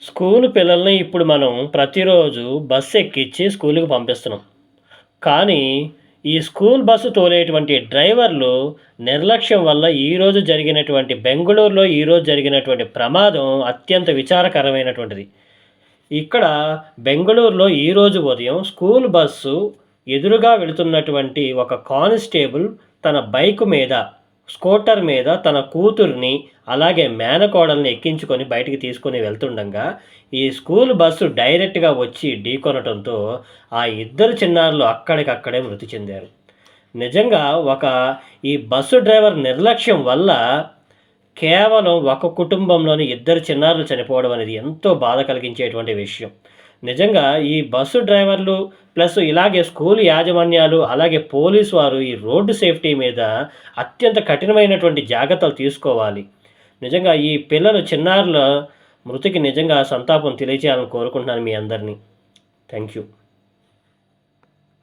School పిల్లల్ని ఇప్పుడు మనం ప్రతిరోజు బస్సు ఎక్కించి స్కూలుకి పంపిస్తున్నాం. కానీ, ఈ స్కూల్ బస్సు తోలేటువంటి డ్రైవర్లు నిర్లక్ష్యం వల్ల ఈరోజు జరిగినటువంటి ప్రమాదం అత్యంత విచారకరమైనటువంటిది. ఇక్కడ బెంగుళూరులో ఈరోజు ఉదయం స్కూల్ బస్సు ఎదురుగా వెళుతున్నటువంటి ఒక కానిస్టేబుల్ తన బైకు మీద, స్కూటర్ మీద తన కూతురిని, అలాగే మేనకోడల్ని ఎక్కించుకొని బయటికి తీసుకొని వెళ్తుండంగా, ఈ స్కూల్ బస్సు డైరెక్ట్‌గా వచ్చి ఢీకొనటంతో ఆ ఇద్దరు చిన్నారులు అక్కడికక్కడే మృతి చెందారు. నిజంగా ఒక ఈ బస్సు డ్రైవర్ నిర్లక్ష్యం వల్ల కేవలం ఒక కుటుంబంలోని ఇద్దరు చిన్నారులు చనిపోవడం అనేది ఎంతో బాధ కలిగించేటువంటి విషయం. నిజంగా ఈ బస్సు డ్రైవర్లు ప్లస్ ఇలాగే స్కూల్ యాజమాన్యాలు, అలాగే పోలీసు వారు ఈ రోడ్డు సేఫ్టీ మీద అత్యంత కఠినమైనటువంటి జాగ్రత్తలు తీసుకోవాలి. నిజంగా ఈ పిల్లలు చిన్నారుల మృతికి నిజంగా సంతాపం తెలియచేయాలని కోరుకుంటున్నాను మీ అందరిని. Thank you.